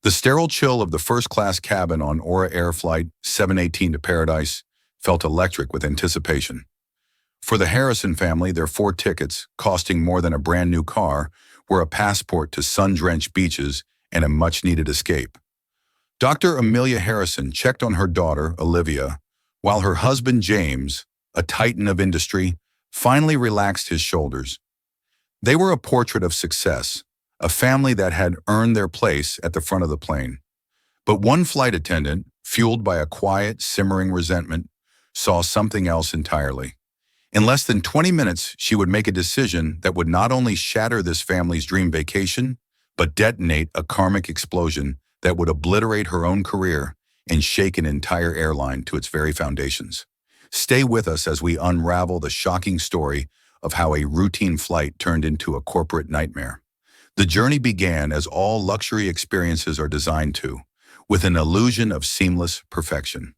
The sterile chill of the first-class cabin on Aura Air Flight 718 to Paradise felt electric with anticipation. For the Harrison family, their 4 tickets, costing more than a brand-new car, were a passport to sun-drenched beaches and a much-needed escape. Dr. Amelia Harrison checked on her daughter, Olivia, while her husband, James, a titan of industry, finally relaxed his shoulders. They were a portrait of success, a family that had earned their place at the front of the plane. But one flight attendant, fueled by a quiet, simmering resentment, saw something else entirely. In less than 20 minutes, she would make a decision that would not only shatter this family's dream vacation, but detonate a karmic explosion that would obliterate her own career and shake an entire airline to its very foundations. Stay with us as we unravel the shocking story of how a routine flight turned into a corporate nightmare. The journey began as all luxury experiences are designed to, with an illusion of seamless perfection.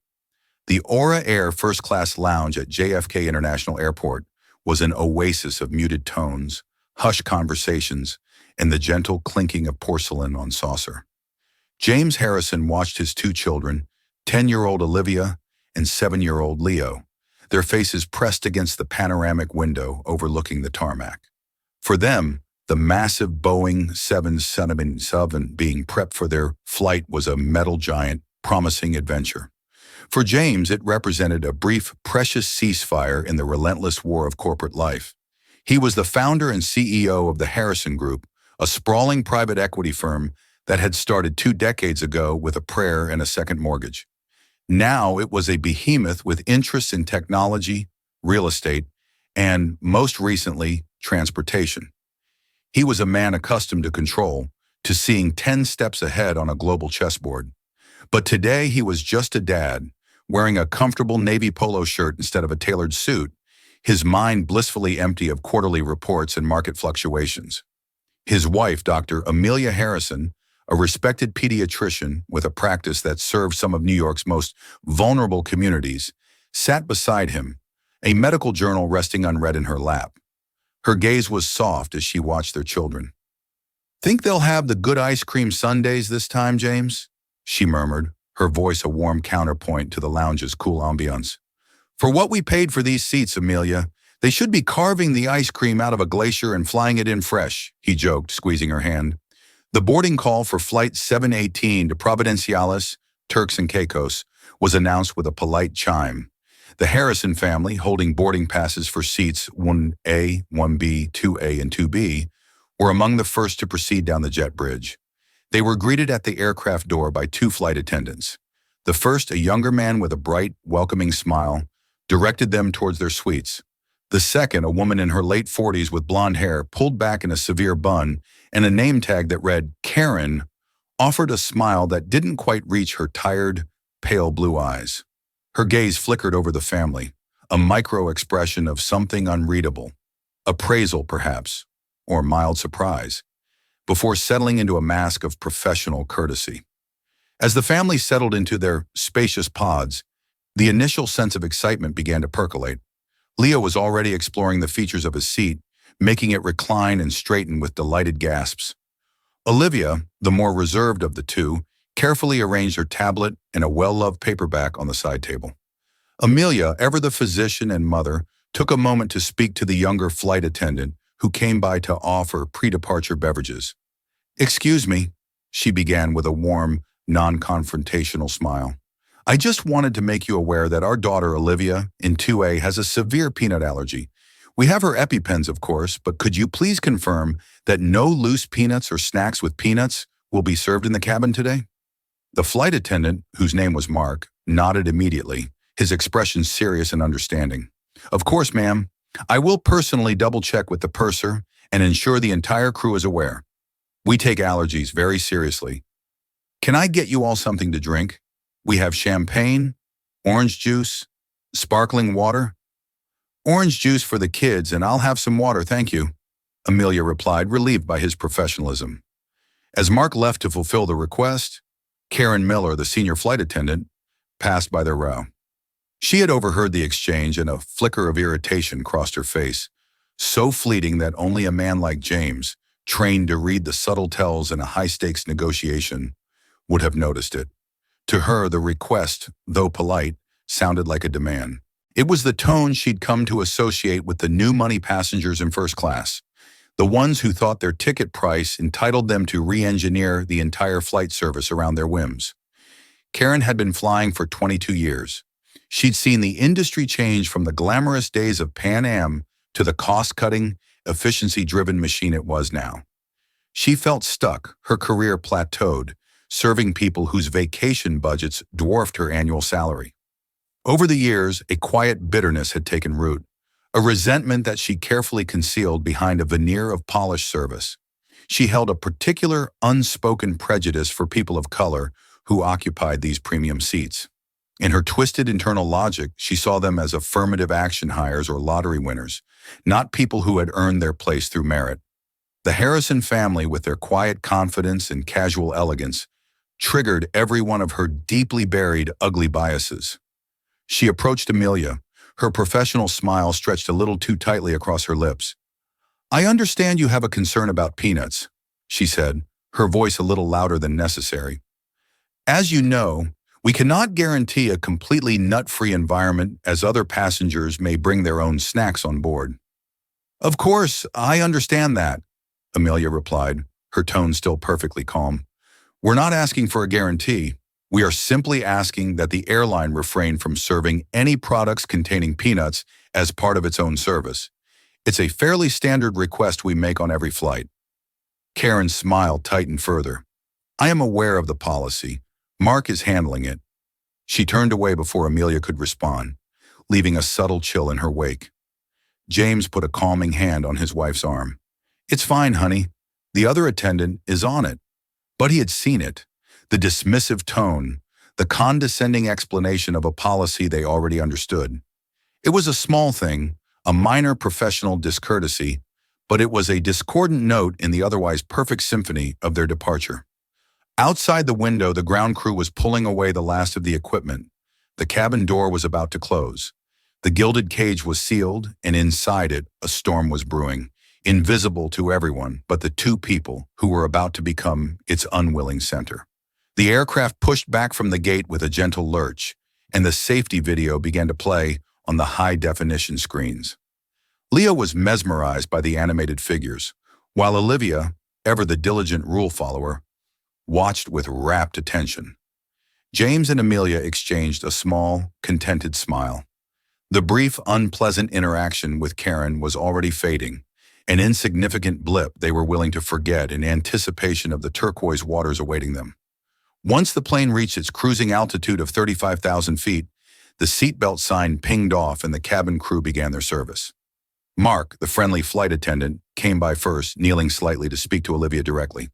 The Aura Air first-class lounge at JFK International Airport was an oasis of muted tones, hushed conversations, and the gentle clinking of porcelain on saucer. James Harrison watched his 2 children, 10-year-old Olivia and 7-year-old Leo, their faces pressed against the panoramic window overlooking the tarmac. For them, the massive Boeing 777 being prepped for their flight was a metal giant, promising adventure. For James, it represented a brief, precious ceasefire in the relentless war of corporate life. He was the founder and CEO of the Harrison Group, a sprawling private equity firm that had started 2 decades ago with a prayer and a second mortgage. Now it was a behemoth with interests in technology, real estate, and, most recently, transportation. He was a man accustomed to control, to seeing 10 steps ahead on a global chessboard. But today he was just a dad, wearing a comfortable navy polo shirt instead of a tailored suit, his mind blissfully empty of quarterly reports and market fluctuations. His wife, Dr. Amelia Harrison, a respected pediatrician with a practice that served some of New York's most vulnerable communities, sat beside him, a medical journal resting unread in her lap. Her gaze was soft as she watched their children. "Think they'll have the good ice cream sundaes this time, James?" she murmured, her voice a warm counterpoint to the lounge's cool ambiance. "For what we paid for these seats, Amelia, they should be carving the ice cream out of a glacier and flying it in fresh," he joked, squeezing her hand. The boarding call for Flight 718 to Providenciales, Turks and Caicos, was announced with a polite chime. The Harrison family, holding boarding passes for seats 1A, 1B, 2A, and 2B, were among the first to proceed down the jet bridge. They were greeted at the aircraft door by 2 flight attendants. The first, a younger man with a bright, welcoming smile, directed them towards their suites. The second, a woman in her late 40s with blonde hair pulled back in a severe bun and a name tag that read Karen, offered a smile that didn't quite reach her tired, pale blue eyes. Her gaze flickered over the family, a micro-expression of something unreadable, appraisal perhaps, or mild surprise, before settling into a mask of professional courtesy. As the family settled into their spacious pods, the initial sense of excitement began to percolate. Leo was already exploring the features of his seat, making it recline and straighten with delighted gasps. Olivia, the more reserved of the 2, carefully arranged her tablet and a well-loved paperback on the side table. Amelia, ever the physician and mother, took a moment to speak to the younger flight attendant who came by to offer pre-departure beverages. "Excuse me," she began with a warm, non-confrontational smile. "I just wanted to make you aware that our daughter Olivia, in 2A, has a severe peanut allergy. We have her EpiPens, of course, but could you please confirm that no loose peanuts or snacks with peanuts will be served in the cabin today?" The flight attendant, whose name was Mark, nodded immediately, his expression serious and understanding. "Of course, ma'am. I will personally double-check with the purser and ensure the entire crew is aware. We take allergies very seriously. Can I get you all something to drink? We have champagne, orange juice, sparkling water." "Orange juice for the kids, and I'll have some water, thank you," Amelia replied, relieved by his professionalism. As Mark left to fulfill the request, Karen Miller, the senior flight attendant, passed by their row. She had overheard the exchange, and a flicker of irritation crossed her face, so fleeting that only a man like James, trained to read the subtle tells in a high-stakes negotiation, would have noticed it. To her, the request, though polite, sounded like a demand. It was the tone she'd come to associate with the new money passengers in first class, the ones who thought their ticket price entitled them to re-engineer the entire flight service around their whims. Karen had been flying for 22 years. She'd seen the industry change from the glamorous days of Pan Am to the cost-cutting, efficiency-driven machine it was now. She felt stuck, her career plateaued, serving people whose vacation budgets dwarfed her annual salary. Over the years, a quiet bitterness had taken root, a resentment that she carefully concealed behind a veneer of polished service. She held a particular unspoken prejudice for people of color who occupied these premium seats. In her twisted internal logic, she saw them as affirmative action hires or lottery winners, not people who had earned their place through merit. The Harrison family, with their quiet confidence and casual elegance, triggered every one of her deeply buried, ugly biases. She approached Amelia, her professional smile stretched a little too tightly across her lips. "I understand you have a concern about peanuts," she said, her voice a little louder than necessary. "As you know, we cannot guarantee a completely nut-free environment as other passengers may bring their own snacks on board." "Of course, I understand that," Amelia replied, her tone still perfectly calm. "We're not asking for a guarantee. We are simply asking that the airline refrain from serving any products containing peanuts as part of its own service. It's a fairly standard request we make on every flight." Karen's smile tightened further. "I am aware of the policy. Mark is handling it." She turned away before Amelia could respond, leaving a subtle chill in her wake. James put a calming hand on his wife's arm. "It's fine, honey. The other attendant is on it." But he had seen it. The dismissive tone, the condescending explanation of a policy they already understood. It was a small thing, a minor professional discourtesy, but it was a discordant note in the otherwise perfect symphony of their departure. Outside the window, the ground crew was pulling away the last of the equipment. The cabin door was about to close. The gilded cage was sealed, and inside it, a storm was brewing, invisible to everyone but the two people who were about to become its unwilling center. The aircraft pushed back from the gate with a gentle lurch, and the safety video began to play on the high-definition screens. Leo was mesmerized by the animated figures, while Olivia, ever the diligent rule follower, watched with rapt attention. James and Amelia exchanged a small, contented smile. The brief, unpleasant interaction with Karen was already fading, an insignificant blip they were willing to forget in anticipation of the turquoise waters awaiting them. Once the plane reached its cruising altitude of 35,000 feet, the seatbelt sign pinged off and the cabin crew began their service. Mark, the friendly flight attendant, came by first, kneeling slightly to speak to Olivia directly.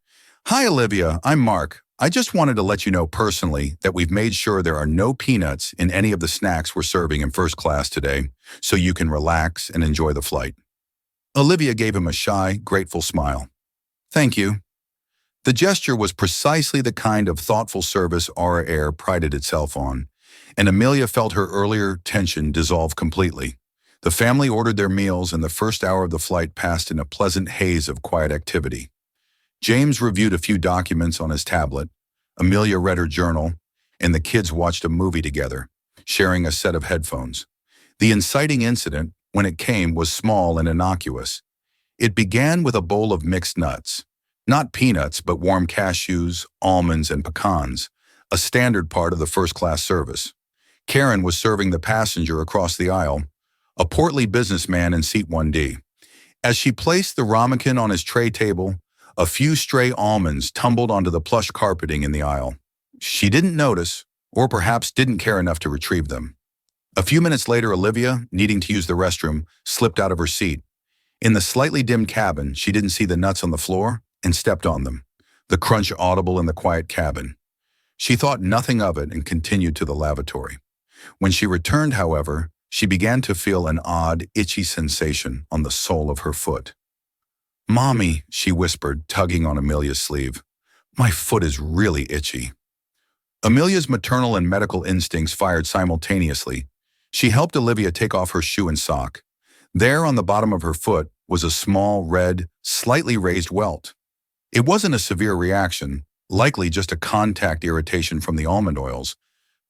"Hi, Olivia. I'm Mark. I just wanted to let you know personally that we've made sure there are no peanuts in any of the snacks we're serving in first class today, so you can relax and enjoy the flight." Olivia gave him a shy, grateful smile. "Thank you." The gesture was precisely the kind of thoughtful service Aura Air prided itself on, and Amelia felt her earlier tension dissolve completely. The family ordered their meals, and the first hour of the flight passed in a pleasant haze of quiet activity. James reviewed a few documents on his tablet, Amelia read her journal, and the kids watched a movie together, sharing a set of headphones. The inciting incident, when it came, was small and innocuous. It began with a bowl of mixed nuts. Not peanuts, but warm cashews, almonds, and pecans, a standard part of the first-class service. Karen was serving the passenger across the aisle, a portly businessman in seat 1D. As she placed the ramekin on his tray table, a few stray almonds tumbled onto the plush carpeting in the aisle. She didn't notice, or perhaps didn't care enough to retrieve them. A few minutes later, Olivia, needing to use the restroom, slipped out of her seat. In the slightly dimmed cabin, she didn't see the nuts on the floor and stepped on them, the crunch audible in the quiet cabin. She thought nothing of it and continued to the lavatory. When she returned, however, she began to feel an odd, itchy sensation on the sole of her foot. "Mommy," she whispered, tugging on Amelia's sleeve. "My foot is really itchy." Amelia's maternal and medical instincts fired simultaneously. She helped Olivia take off her shoe and sock. There on the bottom of her foot was a small, red, slightly raised welt. It wasn't a severe reaction, likely just a contact irritation from the almond oils,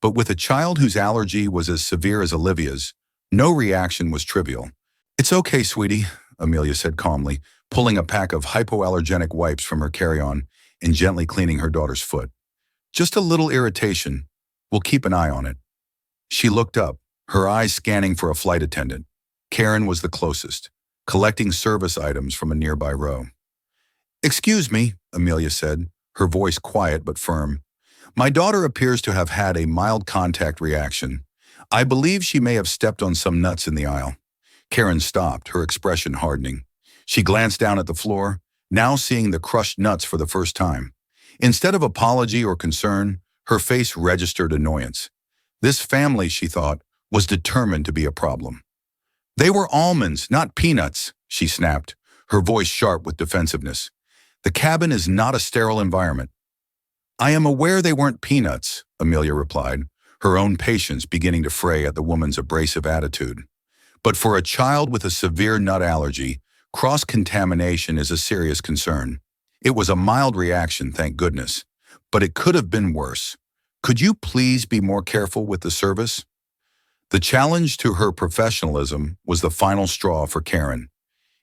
but with a child whose allergy was as severe as Olivia's, no reaction was trivial. "It's okay, sweetie," Amelia said calmly, pulling a pack of hypoallergenic wipes from her carry-on and gently cleaning her daughter's foot. "Just a little irritation. We'll keep an eye on it." She looked up, her eyes scanning for a flight attendant. Karen was the closest, collecting service items from a nearby row. "Excuse me," Amelia said, her voice quiet but firm. "My daughter appears to have had a mild contact reaction. I believe she may have stepped on some nuts in the aisle." Karen stopped, her expression hardening. She glanced down at the floor, now seeing the crushed nuts for the first time. Instead of apology or concern, her face registered annoyance. This family, she thought, was determined to be a problem. "They were almonds, not peanuts," she snapped, her voice sharp with defensiveness. "The cabin is not a sterile environment." "I am aware they weren't peanuts," Amelia replied, her own patience beginning to fray at the woman's abrasive attitude. "But for a child with a severe nut allergy, cross-contamination is a serious concern. It was a mild reaction, thank goodness, but it could have been worse. Could you please be more careful with the service?" The challenge to her professionalism was the final straw for Karen.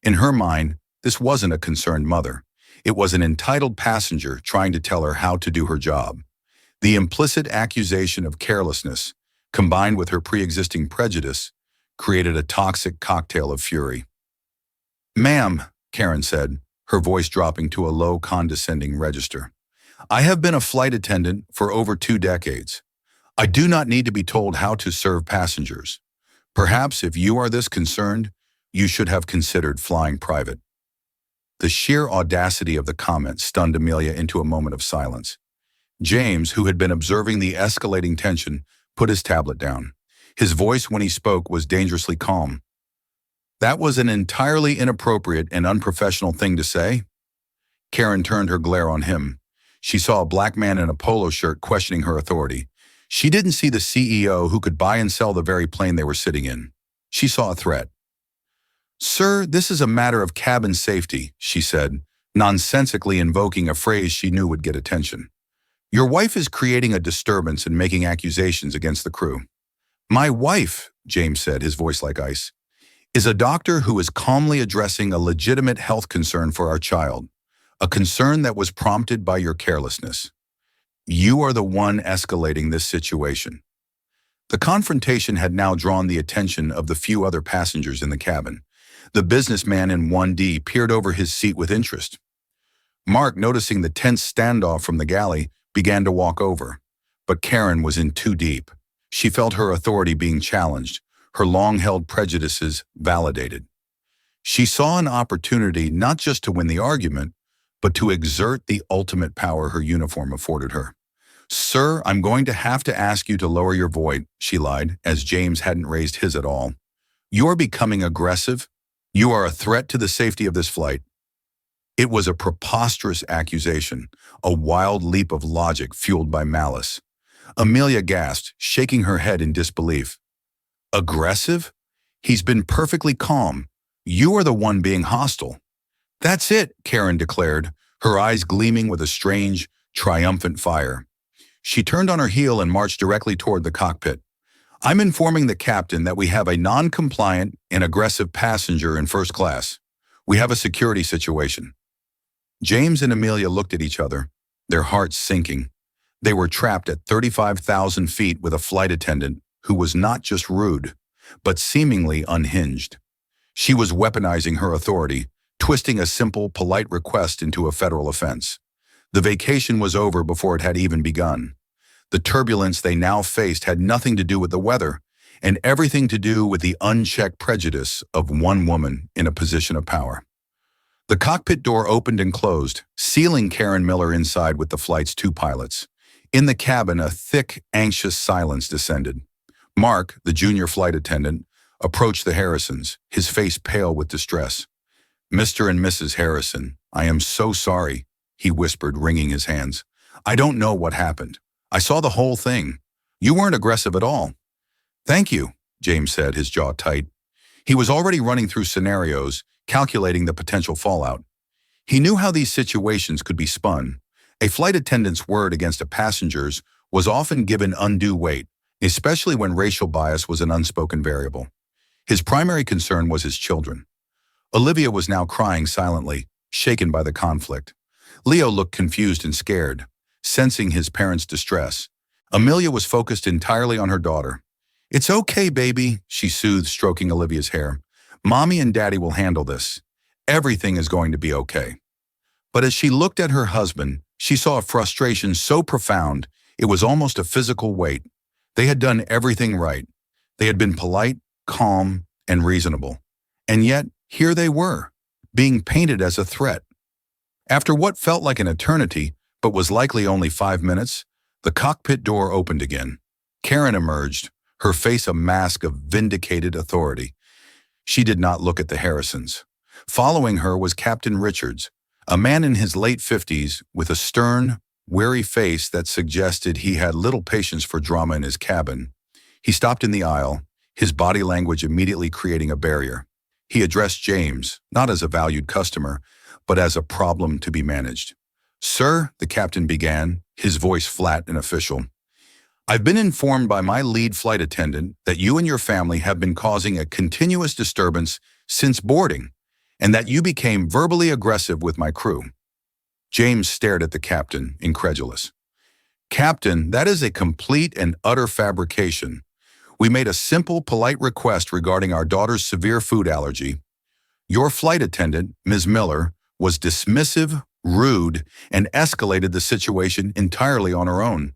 In her mind, this wasn't a concerned mother. It was an entitled passenger trying to tell her how to do her job. The implicit accusation of carelessness, combined with her pre-existing prejudice, created a toxic cocktail of fury. "Ma'am," Karen said, her voice dropping to a low, condescending register, "I have been a flight attendant for over 2 decades. I do not need to be told how to serve passengers. Perhaps if you are this concerned, you should have considered flying private." The sheer audacity of the comment stunned Amelia into a moment of silence. James, who had been observing the escalating tension, put his tablet down. His voice when he spoke was dangerously calm. "That was an entirely inappropriate and unprofessional thing to say." Karen turned her glare on him. She saw a black man in a polo shirt questioning her authority. She didn't see the CEO who could buy and sell the very plane they were sitting in. She saw a threat. "Sir, this is a matter of cabin safety," she said, nonsensically invoking a phrase she knew would get attention. "Your wife is creating a disturbance and making accusations against the crew." "My wife," James said, his voice like ice, "is a doctor who is calmly addressing a legitimate health concern for our child, a concern that was prompted by your carelessness. You are the one escalating this situation." The confrontation had now drawn the attention of the few other passengers in the cabin. The businessman in 1D peered over his seat with interest. Mark, noticing the tense standoff from the galley, began to walk over. But Karen was in too deep. She felt her authority being challenged, her long-held prejudices validated. She saw an opportunity not just to win the argument, but to exert the ultimate power her uniform afforded her. "Sir, I'm going to have to ask you to lower your voice," she lied, as James hadn't raised his at all. "You're becoming aggressive. You are a threat to the safety of this flight." It was a preposterous accusation, a wild leap of logic fueled by malice. Amelia gasped, shaking her head in disbelief. "Aggressive? He's been perfectly calm. You are the one being hostile." "That's it," Karen declared, her eyes gleaming with a strange, triumphant fire. She turned on her heel and marched directly toward the cockpit. "I'm informing the captain that we have a non-compliant and aggressive passenger in first class. We have a security situation." James and Amelia looked at each other, their hearts sinking. They were trapped at 35,000 feet with a flight attendant who was not just rude, but seemingly unhinged. She was weaponizing her authority, twisting a simple, polite request into a federal offense. The vacation was over before it had even begun. The turbulence they now faced had nothing to do with the weather, and everything to do with the unchecked prejudice of one woman in a position of power. The cockpit door opened and closed, sealing Karen Miller inside with the flight's 2 pilots. In the cabin, a thick, anxious silence descended. Mark, the junior flight attendant, approached the Harrisons, his face pale with distress. "Mr. and Mrs. Harrison, I am so sorry," he whispered, wringing his hands. "I don't know what happened. I saw the whole thing. You weren't aggressive at all." "Thank you," James said, his jaw tight. He was already running through scenarios, calculating the potential fallout. He knew how these situations could be spun, A flight attendant's word against a passenger's was often given undue weight, especially when racial bias was an unspoken variable. His primary concern was his children. Olivia was now crying silently, shaken by the conflict. Leo looked confused and scared, sensing his parents' distress. Amelia was focused entirely on her daughter. "It's okay, baby," she soothed, stroking Olivia's hair. "Mommy and Daddy will handle this. Everything is going to be okay." But as she looked at her husband, she saw a frustration so profound it was almost a physical weight. They had done everything right. They had been polite, calm, and reasonable. And yet, here they were, being painted as a threat. After what felt like an eternity, but was likely only 5 minutes, the cockpit door opened again. Karen emerged, her face a mask of vindicated authority. She did not look at the Harrisons. Following her was Captain Richards, a man in his late 50s with a stern, wary face that suggested he had little patience for drama in his cabin. He stopped in the aisle, his body language immediately creating a barrier. He addressed James, not as a valued customer, but as a problem to be managed. "Sir," the captain began, his voice flat and official, "I've been informed by my lead flight attendant that you and your family have been causing a continuous disturbance since boarding, and that you became verbally aggressive with my crew." James stared at the captain, incredulous. "Captain, that is a complete and utter fabrication. We made a simple, polite request regarding our daughter's severe food allergy. Your flight attendant, Ms. Miller, was dismissive, rude, and escalated the situation entirely on her own.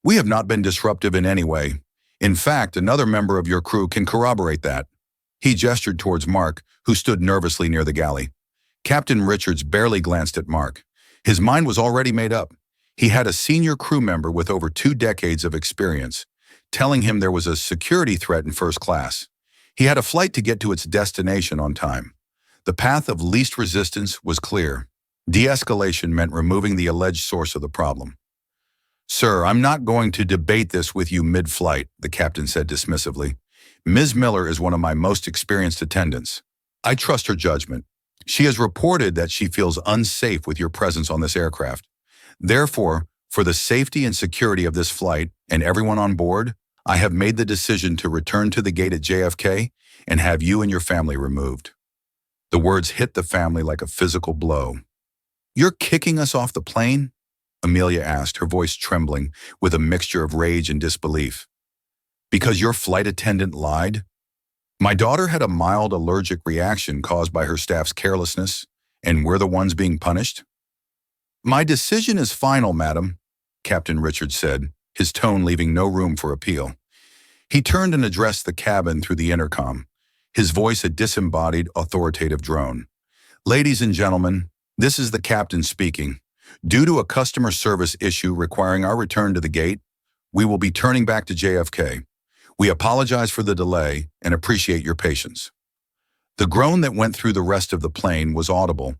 We have not been disruptive in any way. In fact, another member of your crew can corroborate that." He gestured towards Mark, who stood nervously near the galley. Captain Richards barely glanced at Mark. His mind was already made up. He had a senior crew member with over 2 decades of experience, telling him there was a security threat in first class. He had a flight to get to its destination on time. The path of least resistance was clear. De-escalation meant removing the alleged source of the problem. "Sir, I'm not going to debate this with you mid-flight," the captain said dismissively. "Ms. Miller is one of my most experienced attendants. I trust her judgment. She has reported that she feels unsafe with your presence on this aircraft. Therefore, for the safety and security of this flight and everyone on board, I have made the decision to return to the gate at JFK and have you and your family removed." The words hit the family like a physical blow. "You're kicking us off the plane?" Amelia asked, her voice trembling with a mixture of rage and disbelief. "Because your flight attendant lied? My daughter had a mild allergic reaction caused by her staff's carelessness, and we're the ones being punished?" "My decision is final, madam," Captain Richards said, his tone leaving no room for appeal. He turned and addressed the cabin through the intercom, his voice a disembodied, authoritative drone. "Ladies and gentlemen, this is the captain speaking. Due to a customer service issue requiring our return to the gate, we will be turning back to JFK. We apologize for the delay and appreciate your patience." The groan that went through the rest of the plane was audible.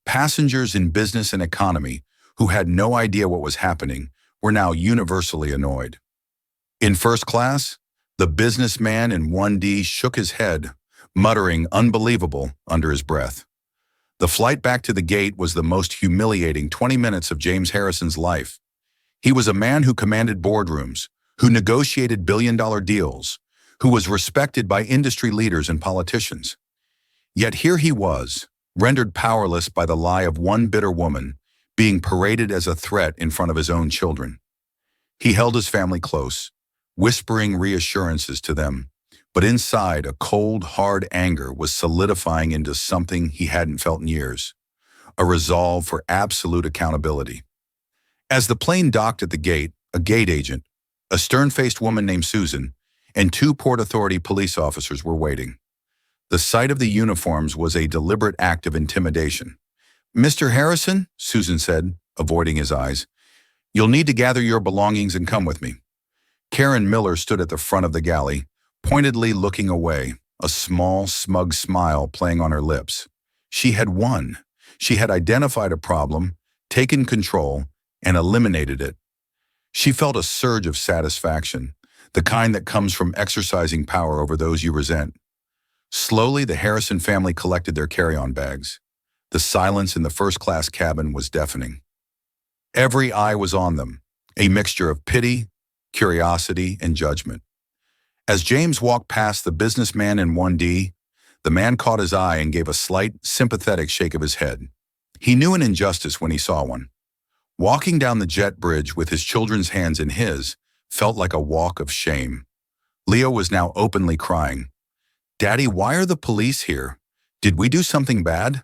Passengers in business and economy, who had no idea what was happening, were now universally annoyed. In first class, the businessman in 1D shook his head, muttering "unbelievable" under his breath. The flight back to the gate was the most humiliating 20 minutes of James Harrison's life. He was a man who commanded boardrooms, who negotiated billion-dollar deals, who was respected by industry leaders and politicians. Yet here he was, rendered powerless by the lie of one bitter woman, being paraded as a threat in front of his own children. He held his family close, whispering reassurances to them, but inside a cold, hard anger was solidifying into something he hadn't felt in years, a resolve for absolute accountability. As the plane docked at the gate, a gate agent, a stern-faced woman named Susan, and 2 Port Authority police officers were waiting. The sight of the uniforms was a deliberate act of intimidation. "Mr. Harrison," Susan said, avoiding his eyes, "you'll need to gather your belongings and come with me." Karen Miller stood at the front of the galley, pointedly looking away, a small, smug smile playing on her lips. She had won. She had identified a problem, taken control, and eliminated it. She felt a surge of satisfaction, the kind that comes from exercising power over those you resent. Slowly, the Harrison family collected their carry-on bags. The silence in the first-class cabin was deafening. Every eye was on them, a mixture of pity, curiosity, and judgment. As James walked past the businessman in 1D, the man caught his eye and gave a slight, sympathetic shake of his head. He knew an injustice when he saw one. Walking down the jet bridge with his children's hands in his felt like a walk of shame. Leo was now openly crying. "Daddy, why are the police here? Did we do something bad?"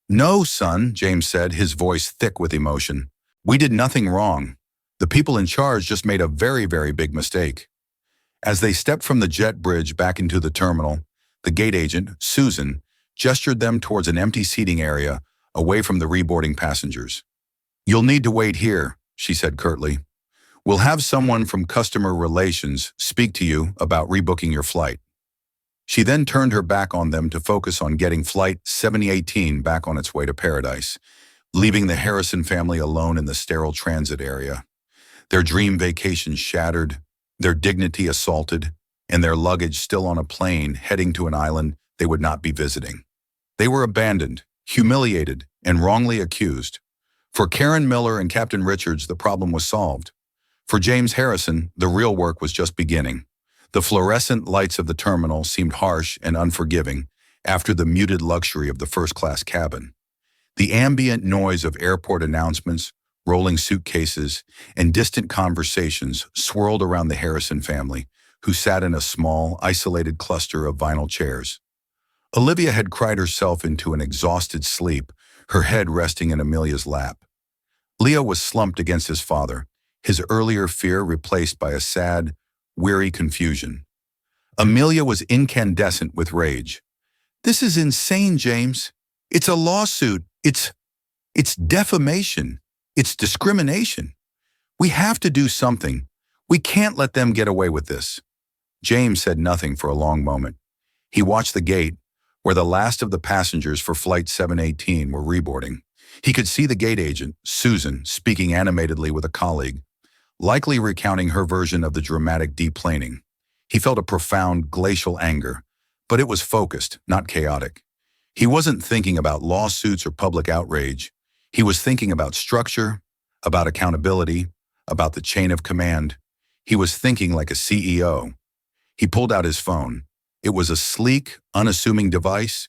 "No, son," James said, his voice thick with emotion. "We did nothing wrong. The people in charge just made a very, very big mistake." As they stepped from the jet bridge back into the terminal, the gate agent, Susan, gestured them towards an empty seating area away from the reboarding passengers. "You'll need to wait here," she said curtly. "We'll have someone from customer relations speak to you about rebooking your flight." She then turned her back on them to focus on getting Flight 7018 back on its way to Paradise, leaving the Harrison family alone in the sterile transit area. Their dream vacation shattered, their dignity assaulted, and their luggage still on a plane heading to an island they would not be visiting. They were abandoned, humiliated, and wrongly accused. For Karen Miller and Captain Richards, the problem was solved. For James Harrison, the real work was just beginning. The fluorescent lights of the terminal seemed harsh and unforgiving after the muted luxury of the first-class cabin. The ambient noise of airport announcements, rolling suitcases, and distant conversations swirled around the Harrison family, who sat in a small, isolated cluster of vinyl chairs. Olivia had cried herself into an exhausted sleep, her head resting in Amelia's lap. Leo was slumped against his father, his earlier fear replaced by a sad, weary confusion. Amelia was incandescent with rage. "This is insane, James. It's a lawsuit. It's defamation. It's discrimination. We have to do something. We can't let them get away with this." James said nothing for a long moment. He watched the gate, where the last of the passengers for Flight 718 were reboarding. He could see the gate agent, Susan, speaking animatedly with a colleague, likely recounting her version of the dramatic deplaning. He felt a profound, glacial anger, but it was focused, not chaotic. He wasn't thinking about lawsuits or public outrage. He was thinking about structure, about accountability, about the chain of command. He was thinking like a CEO. He pulled out his phone. It was a sleek, unassuming device,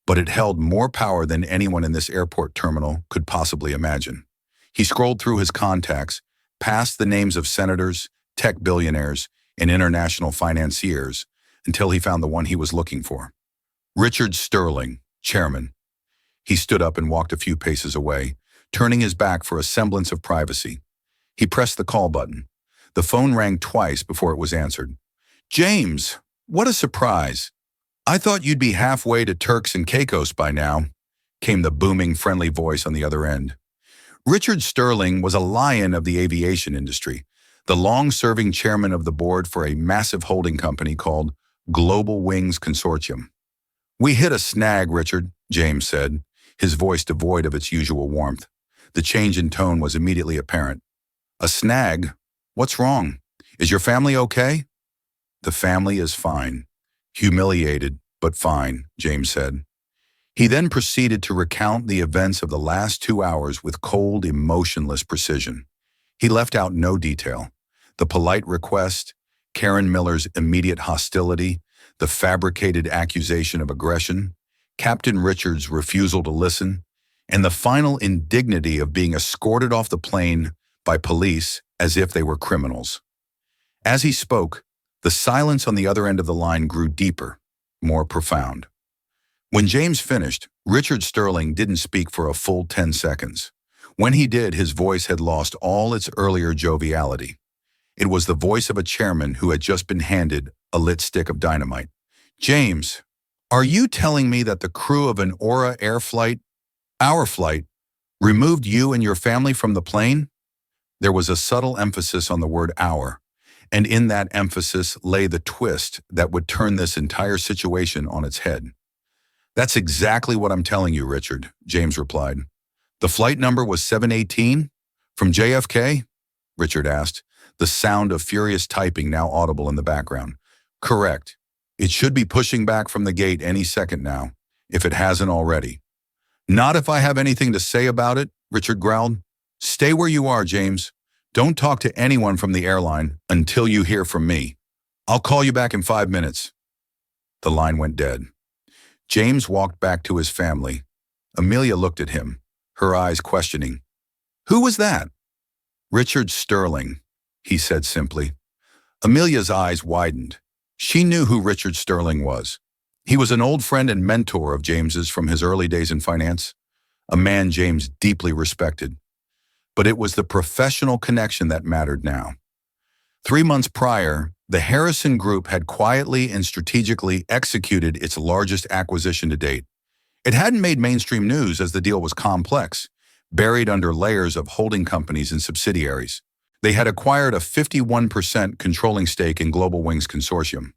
but it held more power than anyone in this airport terminal could possibly imagine. He scrolled through his contacts, past the names of senators, tech billionaires, and international financiers, until he found the one he was looking for. Richard Sterling, chairman. He stood up and walked a few paces away, turning his back for a semblance of privacy. He pressed the call button. The phone rang twice before it was answered. "James, what a surprise. I thought you'd be halfway to Turks and Caicos by now," came the booming, friendly voice on the other end. Richard Sterling was a lion of the aviation industry, the long-serving chairman of the board for a massive holding company called Global Wings Consortium. "We hit a snag, Richard," James said, his voice devoid of its usual warmth. The change in tone was immediately apparent. "A snag? What's wrong? Is your family okay?" "The family is fine. Humiliated, but fine," James said. He then proceeded to recount the events of the last 2 hours with cold, emotionless precision. He left out no detail. The polite request, Karen Miller's immediate hostility, the fabricated accusation of aggression, Captain Richards' refusal to listen, and the final indignity of being escorted off the plane by police as if they were criminals. As he spoke, the silence on the other end of the line grew deeper, more profound. When James finished, Richard Sterling didn't speak for a full 10 seconds. When he did, his voice had lost all its earlier joviality. It was the voice of a chairman who had just been handed a lit stick of dynamite. "James, are you telling me that the crew of an Aura Air flight, our flight, removed you and your family from the plane?" There was a subtle emphasis on the word "our," and in that emphasis lay the twist that would turn this entire situation on its head. "That's exactly what I'm telling you, Richard," James replied. "The flight number was 718? From JFK?" Richard asked, the sound of furious typing now audible in the background. "Correct. It should be pushing back from the gate any second now, if it hasn't already." "Not if I have anything to say about it," Richard growled. Stay where you are, James. Don't talk to anyone from the airline until you hear from me. I'll call you back in 5 minutes. The line went dead. James walked back to his family. Amelia looked at him, her eyes questioning. Who was that? Richard Sterling, he said simply. Amelia's eyes widened. She knew who Richard Sterling was. He was an old friend and mentor of James's from his early days in finance, a man James deeply respected. But it was the professional connection that mattered now. 3 months prior, the Harrison Group had quietly and strategically executed its largest acquisition to date. It hadn't made mainstream news as the deal was complex, buried under layers of holding companies and subsidiaries. They had acquired a 51% controlling stake in Global Wings Consortium.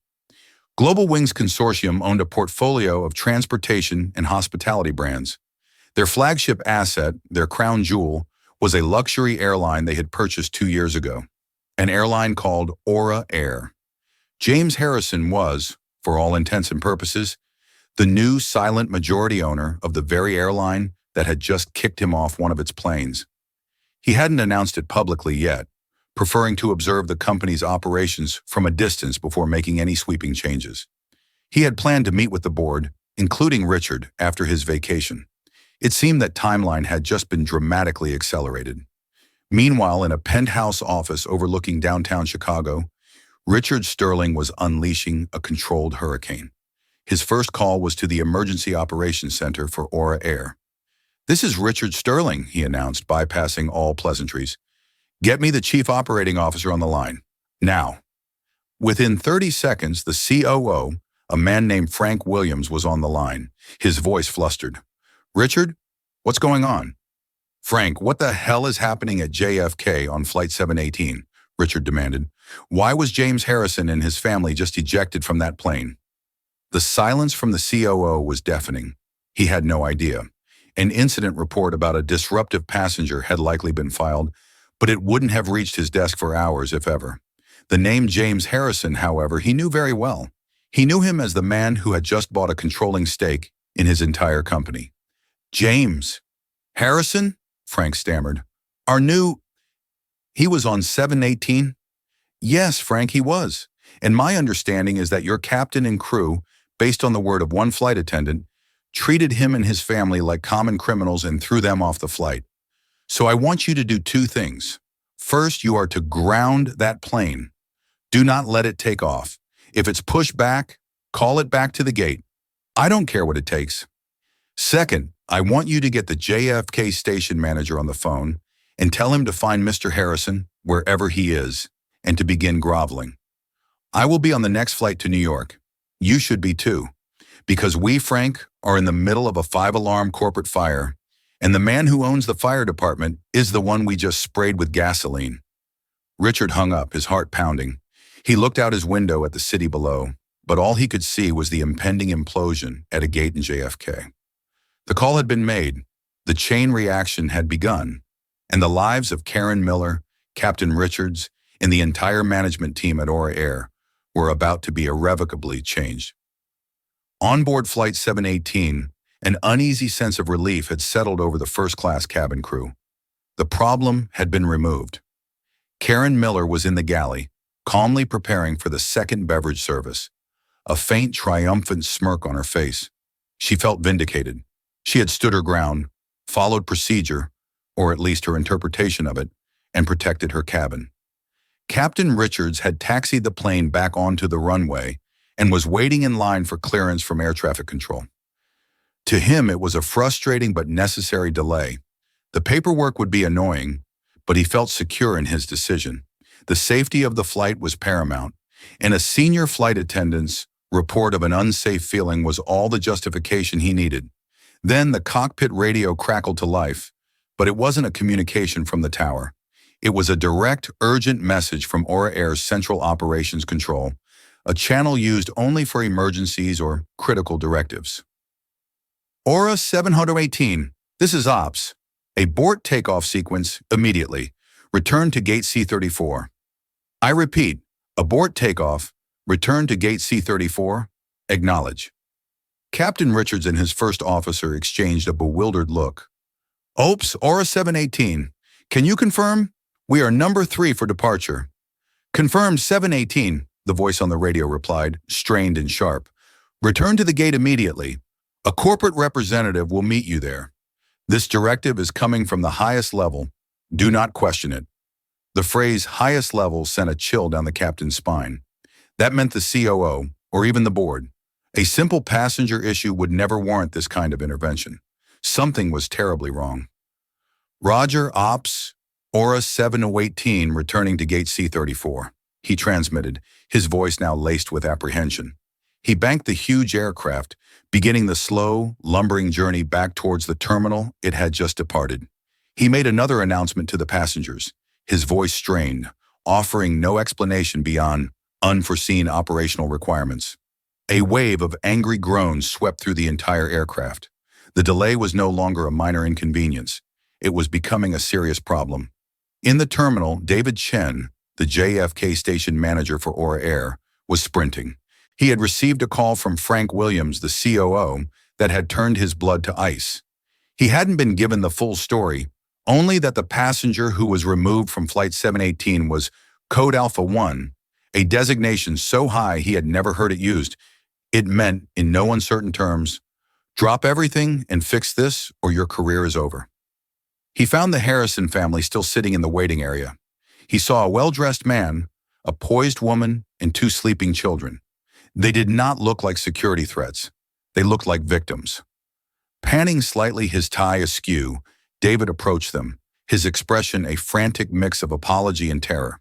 Global Wings Consortium owned a portfolio of transportation and hospitality brands. Their flagship asset, their crown jewel, was a luxury airline they had purchased 2 years ago, an airline called Aura Air. James Harrison was, for all intents and purposes, the new silent majority owner of the very airline that had just kicked him off one of its planes. He hadn't announced it publicly yet, preferring to observe the company's operations from a distance before making any sweeping changes. He had planned to meet with the board, including Richard, after his vacation. It seemed that timeline had just been dramatically accelerated. Meanwhile, in a penthouse office overlooking downtown Chicago, Richard Sterling was unleashing a controlled hurricane. His first call was to the Emergency Operations Center for Aura Air. "This is Richard Sterling," he announced, bypassing all pleasantries. "Get me the Chief Operating Officer on the line. Now." Within 30 seconds, the COO, a man named Frank Williams, was on the line, his voice flustered. "Richard, what's going on?" "Frank, what the hell is happening at JFK on Flight 718? Richard demanded. "Why was James Harrison and his family just ejected from that plane?" The silence from the COO was deafening. He had no idea. An incident report about a disruptive passenger had likely been filed, but it wouldn't have reached his desk for hours, if ever. The name James Harrison, however, he knew very well. He knew him as the man who had just bought a controlling stake in his entire company. "James Harrison?" Frank stammered. "Our new—" "He was on 718? "Yes, Frank, he was. And my understanding is that your captain and crew, based on the word of one flight attendant, treated him and his family like common criminals and threw them off the flight. So I want you to do 2 things. First, you are to ground that plane. Do not let it take off. If it's pushed back, call it back to the gate. I don't care what it takes. Second, I want you to get the JFK station manager on the phone and tell him to find Mr. Harrison wherever he is and to begin groveling. I will be on the next flight to New York. You should be too, because we, Frank, are in the middle of a 5-alarm corporate fire, and the man who owns the fire department is the one we just sprayed with gasoline." Richard hung up, his heart pounding. He looked out his window at the city below, but all he could see was the impending implosion at a gate in JFK. The call had been made, the chain reaction had begun, and the lives of Karen Miller, Captain Richards, and the entire management team at Aura Air were about to be irrevocably changed. On board Flight 718, an uneasy sense of relief had settled over the first-class cabin crew. The problem had been removed. Karen Miller was in the galley, calmly preparing for the second beverage service, a faint, triumphant smirk on her face. She felt vindicated. She had stood her ground, followed procedure, or at least her interpretation of it, and protected her cabin. Captain Richards had taxied the plane back onto the runway and was waiting in line for clearance from air traffic control. To him, it was a frustrating but necessary delay. The paperwork would be annoying, but he felt secure in his decision. The safety of the flight was paramount, and a senior flight attendant's report of an unsafe feeling was all the justification he needed. Then the cockpit radio crackled to life, but it wasn't a communication from the tower. It was a direct, urgent message from Aura Air's Central Operations Control, a channel used only for emergencies or critical directives. "Aura 718, this is Ops. Abort takeoff sequence immediately. Return to gate C34. I repeat, abort takeoff. Return to gate C34. Acknowledge." Captain Richards and his first officer exchanged a bewildered look. "Oops, Aura 718. Can you confirm? We are number 3 for departure. Confirmed 718, the voice on the radio replied, strained and sharp. Return to the gate immediately. A corporate representative will meet you there. This directive is coming from the highest level. Do not question it. The phrase highest level sent a chill down the captain's spine. That meant the COO, or even the board. A simple passenger issue would never warrant this kind of intervention. Something was terribly wrong. Roger, Ops, Aura 7018 returning to gate C34. He transmitted, his voice now laced with apprehension. He banked the huge aircraft, beginning the slow, lumbering journey back towards the terminal it had just departed. He made another announcement to the passengers, his voice strained, offering no explanation beyond unforeseen operational requirements. A wave of angry groans swept through the entire aircraft. The delay was no longer a minor inconvenience. It was becoming a serious problem. In the terminal, David Chen, the JFK station manager for Aura Air, was sprinting. He had received a call from Frank Williams, the COO, that had turned his blood to ice. He hadn't been given the full story, only that the passenger who was removed from Flight 718 was Code Alpha 1, a designation so high he had never heard it used. It meant, in no uncertain terms, drop everything and fix this or your career is over. He found the Harrison family still sitting in the waiting area. He saw a well-dressed man, a poised woman, and 2 sleeping children. They did not look like security threats. They looked like victims. Panning slightly, his tie askew, David approached them, his expression a frantic mix of apology and terror.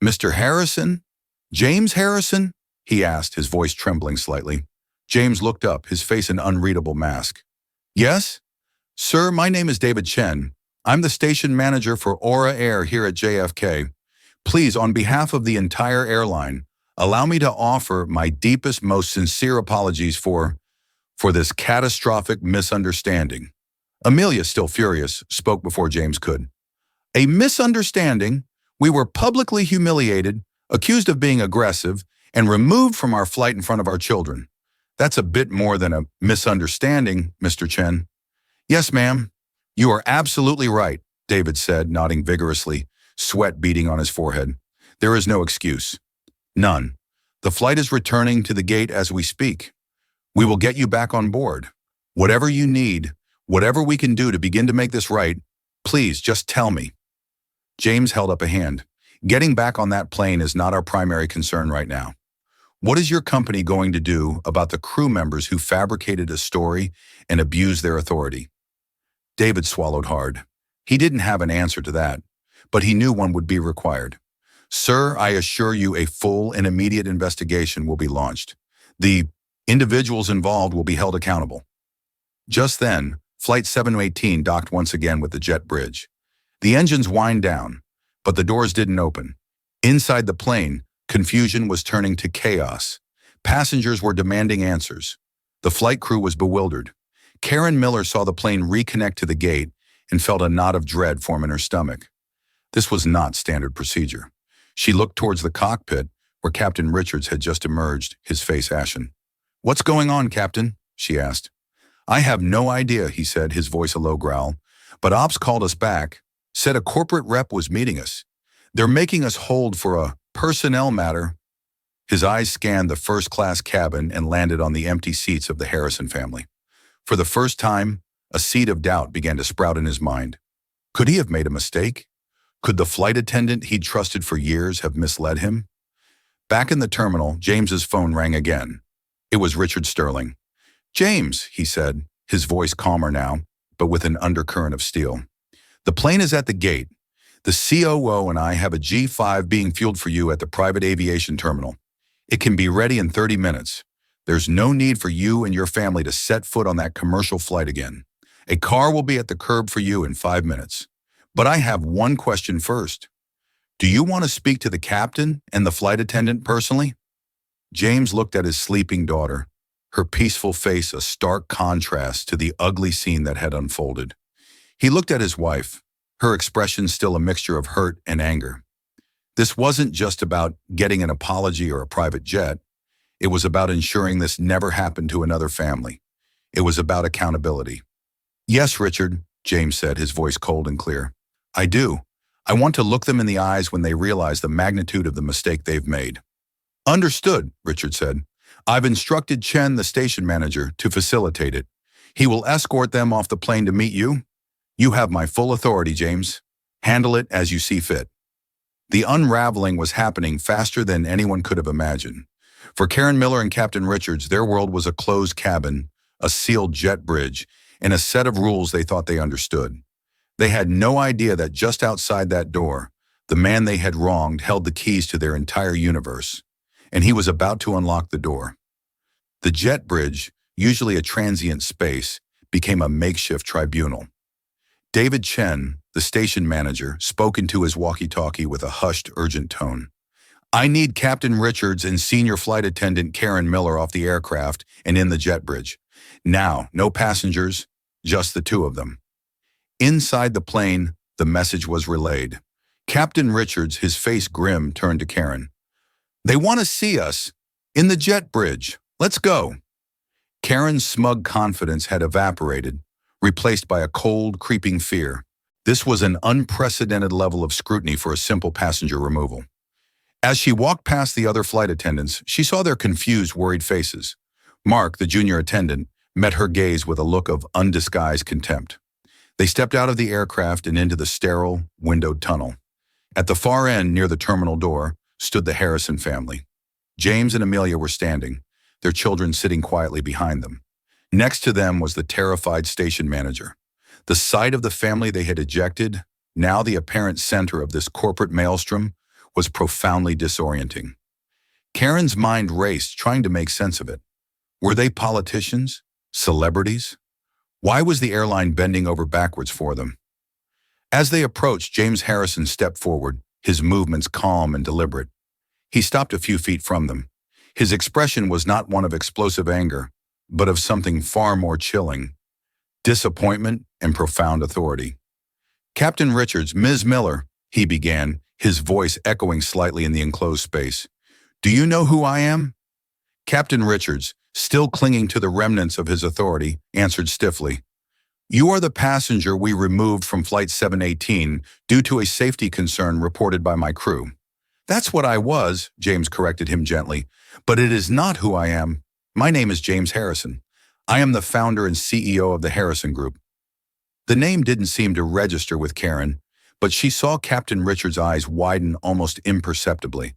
"Mr. Harrison? James Harrison?" he asked, his voice trembling slightly. James looked up, his face an unreadable mask. "Yes? Sir, my name is David Chen. I'm the station manager for Aura Air here at JFK. Please, on behalf of the entire airline, allow me to offer my deepest, most sincere apologies for this catastrophic misunderstanding." Amelia, still furious, spoke before James could. "A misunderstanding? We were publicly humiliated, accused of being aggressive, and removed from our flight in front of our children. That's a bit more than a misunderstanding, Mr. Chen." "Yes, ma'am. You are absolutely right," David said, nodding vigorously, sweat beading on his forehead. "There is no excuse. None. The flight is returning to the gate as we speak. We will get you back on board. Whatever you need, whatever we can do to begin to make this right, please just tell me." James held up a hand. "Getting back on that plane is not our primary concern right now. What is your company going to do about the crew members who fabricated a story and abused their authority?" David swallowed hard. He didn't have an answer to that, but he knew one would be required. "Sir, I assure you a full and immediate investigation will be launched. The individuals involved will be held accountable." Just then, Flight 718 docked once again with the jet bridge. The engines whined down, but the doors didn't open. Inside the plane, confusion was turning to chaos. Passengers were demanding answers. The flight crew was bewildered. Karen Miller saw the plane reconnect to the gate and felt a knot of dread form in her stomach. This was not standard procedure. She looked towards the cockpit, where Captain Richards had just emerged, his face ashen. "What's going on, Captain?" she asked. "I have no idea," he said, his voice a low growl. "But Ops called us back, said a corporate rep was meeting us. They're making us hold for a personnel matter." His eyes scanned the first-class cabin and landed on the empty seats of the Harrison family. For the first time, a seed of doubt began to sprout in his mind. Could he have made a mistake? Could the flight attendant he'd trusted for years have misled him? Back in the terminal, James's phone rang again. It was Richard Sterling. "James," he said, his voice calmer now, but with an undercurrent of steel. "The plane is at the gate. The COO and I have a G5 being fueled for you at the private aviation terminal. It can be ready in 30 minutes. There's no need for you and your family to set foot on that commercial flight again. A car will be at the curb for you in 5 minutes. But I have one question first. Do you want to speak to the captain and the flight attendant personally?" James looked at his sleeping daughter, her peaceful face a stark contrast to the ugly scene that had unfolded. He looked at his wife, her expression still a mixture of hurt and anger. This wasn't just about getting an apology or a private jet. It was about ensuring this never happened to another family. It was about accountability. "Yes, Richard," James said, his voice cold and clear. I do. I want to look them in the eyes when they realize the magnitude of the mistake they've made. Understood, Richard said. I've instructed Chen, the station manager, to facilitate it. He will escort them off the plane to meet you. You have my full authority, James. Handle it as you see fit. The unraveling was happening faster than anyone could have imagined. For Karen Miller and Captain Richards, their world was a closed cabin, a sealed jet bridge, and a set of rules they thought they understood. They had no idea that just outside that door, the man they had wronged held the keys to their entire universe, and he was about to unlock the door. The jet bridge, usually a transient space, became a makeshift tribunal. David Chen, the station manager, spoke into his walkie-talkie with a hushed, urgent tone. I need Captain Richards and Senior Flight Attendant Karen Miller off the aircraft and in the jet bridge. Now, no passengers, just the two of them. Inside the plane, the message was relayed. Captain Richards, his face grim, turned to Karen. They want to see us. In the jet bridge. Let's go. Karen's smug confidence had evaporated, replaced by a cold, creeping fear. This was an unprecedented level of scrutiny for a simple passenger removal. As she walked past the other flight attendants, she saw their confused, worried faces. Mark, the junior attendant, met her gaze with a look of undisguised contempt. They stepped out of the aircraft and into the sterile, windowed tunnel. At the far end, near the terminal door, stood the Harrison family. James and Amelia were standing, their children sitting quietly behind them. Next to them was the terrified station manager. The sight of the family they had ejected, now the apparent center of this corporate maelstrom, was profoundly disorienting. Karen's mind raced, trying to make sense of it. Were they politicians? Celebrities? Why was the airline bending over backwards for them? As they approached, James Harrison stepped forward, his movements calm and deliberate. He stopped a few feet from them. His expression was not one of explosive anger, but of something far more chilling: disappointment and profound authority. Captain Richards, Ms. Miller, he began, his voice echoing slightly in the enclosed space. Do you know who I am? Captain Richards, still clinging to the remnants of his authority, answered stiffly. You are the passenger we removed from Flight 718 due to a safety concern reported by my crew. That's what I was, James corrected him gently, but it is not who I am. My name is James Harrison. I am the founder and CEO of the Harrison Group. The name didn't seem to register with Karen, but she saw Captain Richards' eyes widen almost imperceptibly.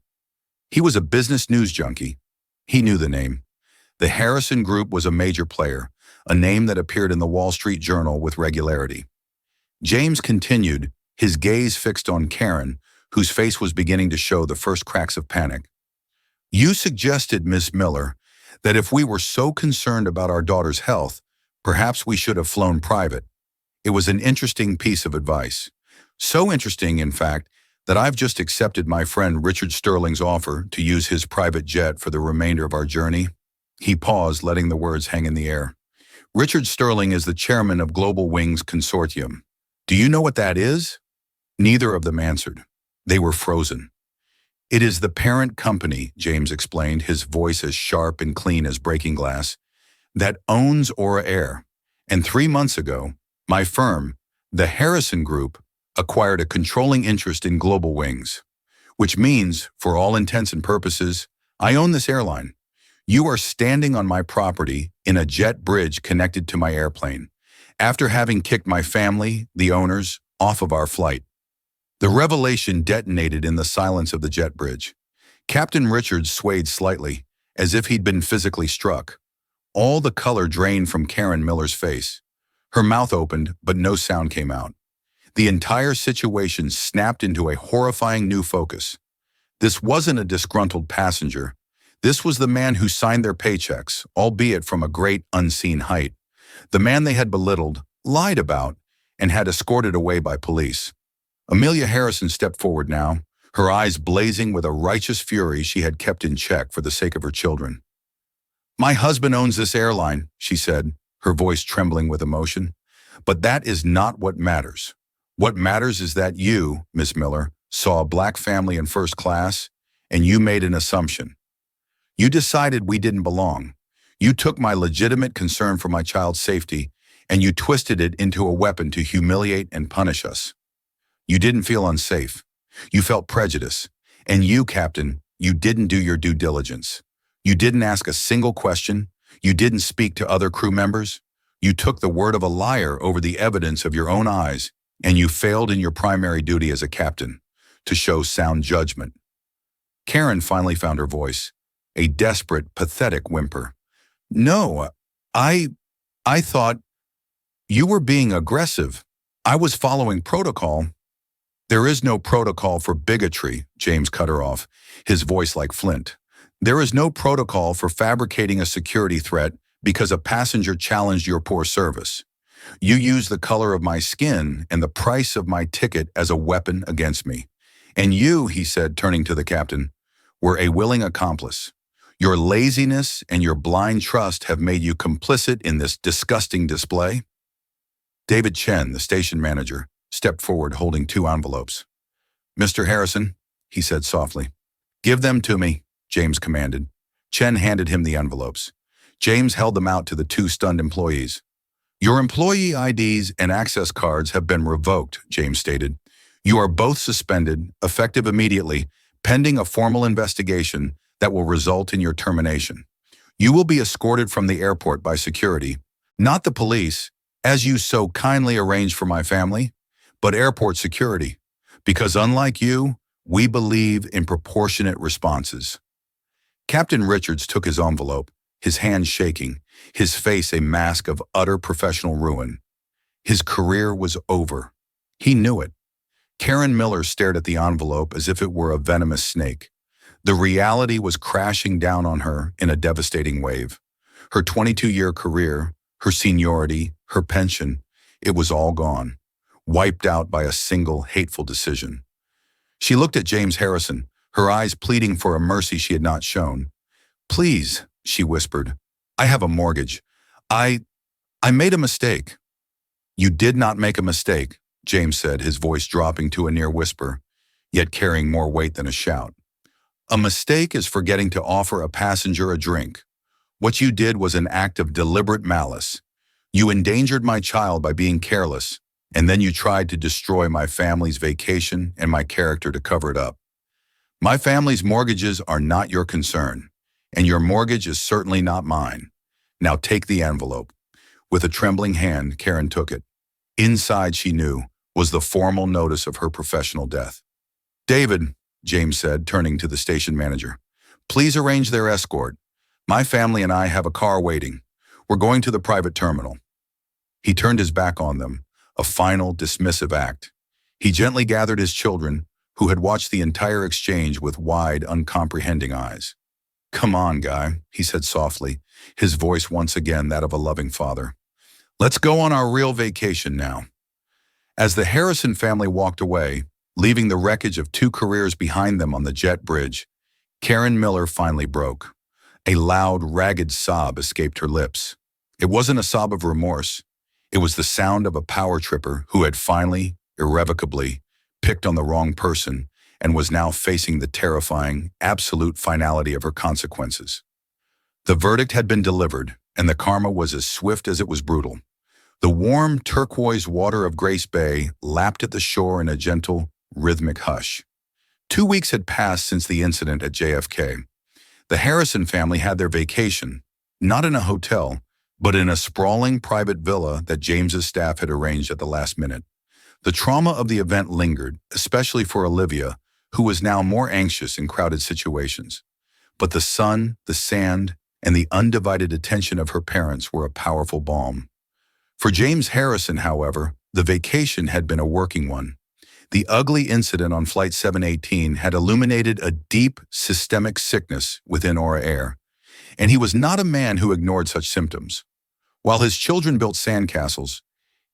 He was a business news junkie. He knew the name. The Harrison Group was a major player, a name that appeared in the Wall Street Journal with regularity. James continued, his gaze fixed on Karen, whose face was beginning to show the first cracks of panic. You suggested, Miss Miller, that if we were so concerned about our daughter's health, perhaps we should have flown private. It was an interesting piece of advice. So interesting, in fact, that I've just accepted my friend Richard Sterling's offer to use his private jet for the remainder of our journey. He paused, letting the words hang in the air. Richard Sterling is the chairman of Global Wings Consortium. Do you know what that is? Neither of them answered. They were frozen. It is the parent company, James explained, his voice as sharp and clean as breaking glass, that owns Aura Air. And 3 months ago, my firm, the Harrison Group, acquired a controlling interest in Global Wings, which means, for all intents and purposes, I own this airline. You are standing on my property in a jet bridge connected to my airplane, after having kicked my family, the owners, off of our flight. The revelation detonated in the silence of the jet bridge. Captain Richards swayed slightly, as if he'd been physically struck. All the color drained from Karen Miller's face. Her mouth opened, but no sound came out. The entire situation snapped into a horrifying new focus. This wasn't a disgruntled passenger. This was the man who signed their paychecks, albeit from a great unseen height. The man they had belittled, lied about, and had escorted away by police. Amelia Harrison stepped forward now, her eyes blazing with a righteous fury she had kept in check for the sake of her children. My husband owns this airline, she said, her voice trembling with emotion. But that is not what matters. What matters is that you, Miss Miller, saw a black family in first class, and you made an assumption. You decided we didn't belong. You took my legitimate concern for my child's safety, and you twisted it into a weapon to humiliate and punish us. You didn't feel unsafe. You felt prejudice. And you, Captain, you didn't do your due diligence. You didn't ask a single question. You didn't speak to other crew members. You took the word of a liar over the evidence of your own eyes, and you failed in your primary duty as a captain, to show sound judgment. Karen finally found her voice, a desperate, pathetic whimper. No, I thought you were being aggressive. I was following protocol. There is no protocol for bigotry, James cut her off, his voice like flint. There is no protocol for fabricating a security threat because a passenger challenged your poor service. You used the color of my skin and the price of my ticket as a weapon against me. And you, he said, turning to the captain, were a willing accomplice. Your laziness and your blind trust have made you complicit in this disgusting display. David Chen, the station manager, stepped forward holding 2 envelopes. Mr. Harrison, he said softly. Give them to me, James commanded. Chen handed him the envelopes. James held them out to the 2 stunned employees. Your employee IDs and access cards have been revoked, James stated. You are both suspended, effective immediately, pending a formal investigation that will result in your termination. You will be escorted from the airport by security, not the police, as you so kindly arranged for my family, but airport security, because unlike you, we believe in proportionate responses. Captain Richards took his envelope, his hands shaking, his face a mask of utter professional ruin. His career was over. He knew it. Karen Miller stared at the envelope as if it were a venomous snake. The reality was crashing down on her in a devastating wave. Her 22-year career, her seniority, her pension, it was all gone, wiped out by a single hateful decision. She looked at James Harrison, her eyes pleading for a mercy she had not shown. Please, she whispered, I have a mortgage. I made a mistake. You did not make a mistake, James said, his voice dropping to a near whisper, yet carrying more weight than a shout. A mistake is forgetting to offer a passenger a drink. What you did was an act of deliberate malice. You endangered my child by being careless, and then you tried to destroy my family's vacation and my character to cover it up. My family's mortgages are not your concern, and your mortgage is certainly not mine. Now take the envelope. With a trembling hand, Karen took it. Inside, she knew, was the formal notice of her professional death. David, James said, turning to the station manager, please arrange their escort. My family and I have a car waiting. We're going to the private terminal. He turned his back on them, a final dismissive act. He gently gathered his children, who had watched the entire exchange with wide, uncomprehending eyes. Come on, Guy, he said softly, his voice once again that of a loving father. Let's go on our real vacation now. As the Harrison family walked away, leaving the wreckage of 2 careers behind them on the jet bridge, Karen Miller finally broke. A loud, ragged sob escaped her lips. It wasn't a sob of remorse. It was the sound of a power tripper who had finally, irrevocably, picked on the wrong person and was now facing the terrifying, absolute finality of her consequences. The verdict had been delivered, and the karma was as swift as it was brutal. The warm, turquoise water of Grace Bay lapped at the shore in a gentle, rhythmic hush. 2 weeks had passed since the incident at JFK. The Harrison family had their vacation, not in a hotel, but in a sprawling private villa that James's staff had arranged at the last minute. The trauma of the event lingered, especially for Olivia, who was now more anxious in crowded situations. But the sun, the sand, and the undivided attention of her parents were a powerful balm. For James Harrison, however, the vacation had been a working one. The ugly incident on Flight 718 had illuminated a deep, systemic sickness within Aura Air, and he was not a man who ignored such symptoms. While his children built sandcastles,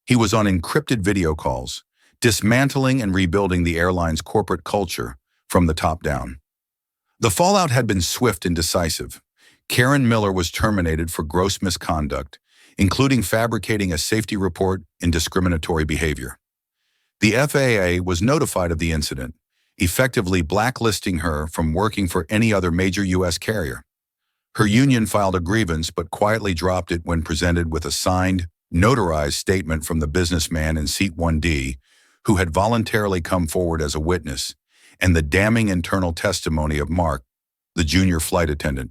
he was on encrypted video calls, dismantling and rebuilding the airline's corporate culture from the top down. The fallout had been swift and decisive. Karen Miller was terminated for gross misconduct, including fabricating a safety report and discriminatory behavior. The FAA was notified of the incident, effectively blacklisting her from working for any other major U.S. carrier. Her union filed a grievance but quietly dropped it when presented with a signed, notarized statement from the businessman in Seat 1D, who had voluntarily come forward as a witness, and the damning internal testimony of Mark, the junior flight attendant.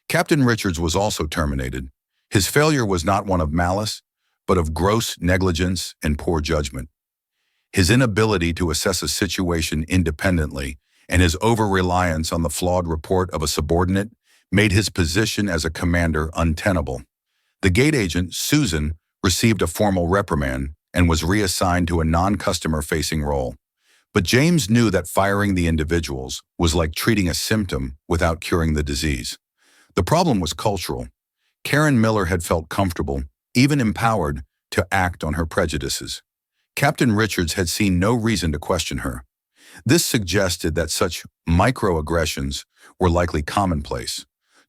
Captain Richards was also terminated. His failure was not one of malice, but of gross negligence and poor judgment. His inability to assess a situation independently and his over-reliance on the flawed report of a subordinate made his position as a commander untenable. The gate agent, Susan, received a formal reprimand and was reassigned to a non-customer-facing role. But James knew that firing the individuals was like treating a symptom without curing the disease. The problem was cultural. Karen Miller had felt comfortable, even empowered, to act on her prejudices. Captain Richards had seen no reason to question her. This suggested that such microaggressions were likely commonplace,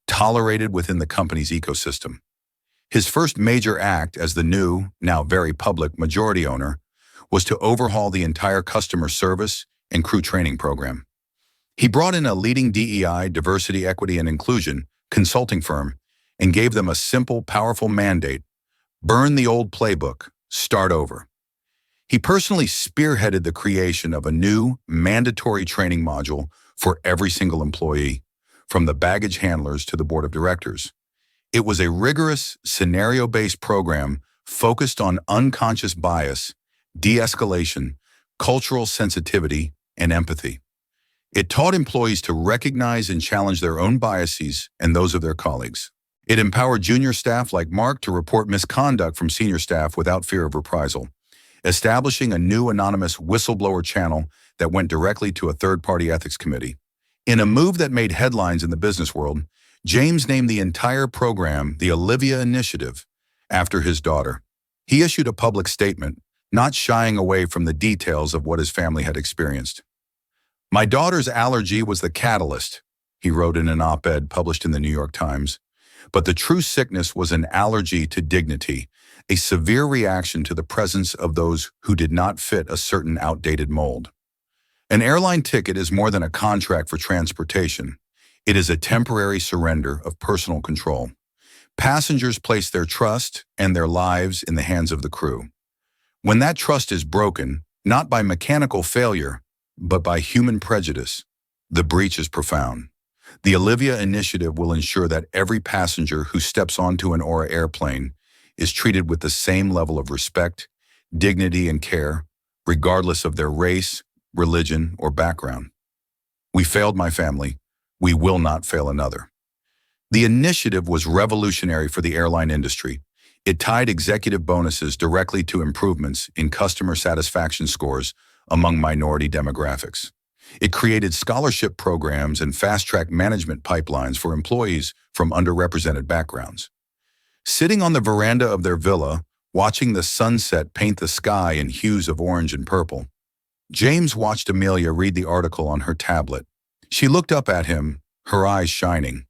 tolerated within the company's ecosystem. His first major act as the new, now very public, majority owner was to overhaul the entire customer service and crew training program. He brought in a leading DEI, diversity, equity, and inclusion consulting firm and gave them a simple, powerful mandate: burn the old playbook, start over. He personally spearheaded the creation of a new, mandatory training module for every single employee, from the baggage handlers to the board of directors. It was a rigorous, scenario-based program focused on unconscious bias, de-escalation, cultural sensitivity, and empathy. It taught employees to recognize and challenge their own biases and those of their colleagues. It empowered junior staff like Mark to report misconduct from senior staff without fear of reprisal, establishing a new anonymous whistleblower channel that went directly to a third-party ethics committee. In a move that made headlines in the business world, James named the entire program the Olivia Initiative after his daughter. He issued a public statement, not shying away from the details of what his family had experienced. "My daughter's allergy was the catalyst," he wrote in an op-ed published in the New York Times. "But the true sickness was an allergy to dignity, a severe reaction to the presence of those who did not fit a certain outdated mold." An airline ticket is more than a contract for transportation. It is a temporary surrender of personal control. Passengers place their trust and their lives in the hands of the crew. When that trust is broken, not by mechanical failure, but by human prejudice, the breach is profound. The Olivia Initiative will ensure that every passenger who steps onto an Aura airplane is treated with the same level of respect, dignity, and care, regardless of their race, religion, or background. We failed my family. We will not fail another. The initiative was revolutionary for the airline industry. It tied executive bonuses directly to improvements in customer satisfaction scores among minority demographics. It created scholarship programs and fast-track management pipelines for employees from underrepresented backgrounds. Sitting on the veranda of their villa, watching the sunset paint the sky in hues of orange and purple, James watched Amelia read the article on her tablet. She looked up at him, her eyes shining.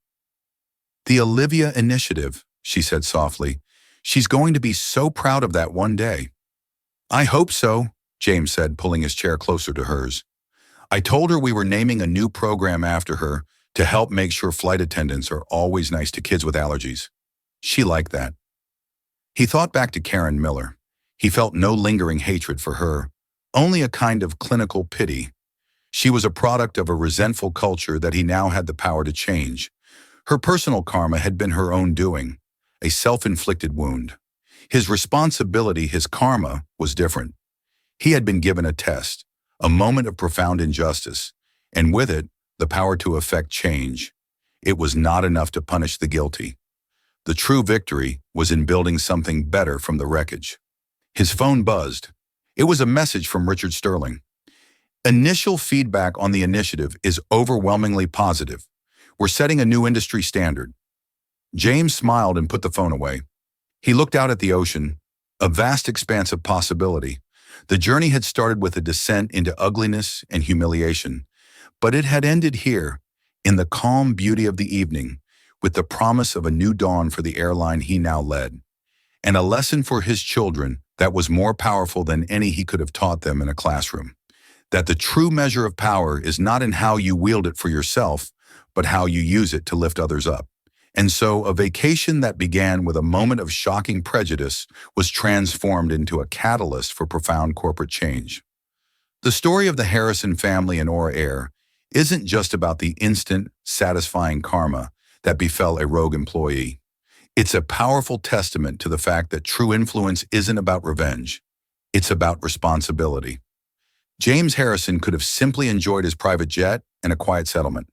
"The Olivia Initiative," she said softly. "She's going to be so proud of that one day." "I hope so," James said, pulling his chair closer to hers. "I told her we were naming a new program after her to help make sure flight attendants are always nice to kids with allergies. She liked that." He thought back to Karen Miller. He felt no lingering hatred for her, only a kind of clinical pity. She was a product of a resentful culture that he now had the power to change. Her personal karma had been her own doing, a self-inflicted wound. His responsibility, his karma, was different. He had been given a test, a moment of profound injustice, and with it, the power to effect change. It was not enough to punish the guilty. The true victory was in building something better from the wreckage. His phone buzzed. It was a message from Richard Sterling. "Initial feedback on the initiative is overwhelmingly positive. We're setting a new industry standard." James smiled and put the phone away. He looked out at the ocean, a vast expanse of possibility. The journey had started with a descent into ugliness and humiliation, but it had ended here, in the calm beauty of the evening, with the promise of a new dawn for the airline he now led, and a lesson for his children that was more powerful than any he could have taught them in a classroom. That the true measure of power is not in how you wield it for yourself, but how you use it to lift others up. And so a vacation that began with a moment of shocking prejudice was transformed into a catalyst for profound corporate change. The story of the Harrison family and Aura Air isn't just about the instant, satisfying karma that befell a rogue employee. It's a powerful testament to the fact that true influence isn't about revenge. It's about responsibility. James Harrison could have simply enjoyed his private jet and a quiet settlement.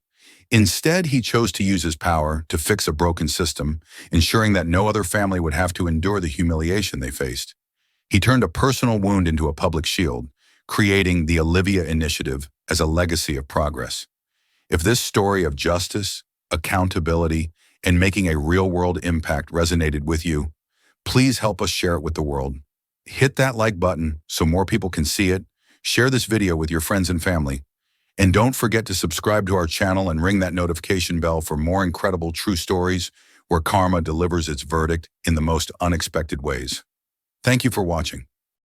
Instead, he chose to use his power to fix a broken system, ensuring that no other family would have to endure the humiliation they faced. He turned a personal wound into a public shield, creating the Olivia Initiative as a legacy of progress. If this story of justice, accountability, and making a real-world impact resonated with you, please help us share it with the world. Hit that like button so more people can see it. Share this video with your friends and family. And don't forget to subscribe to our channel and ring that notification bell for more incredible true stories where karma delivers its verdict in the most unexpected ways. Thank you for watching.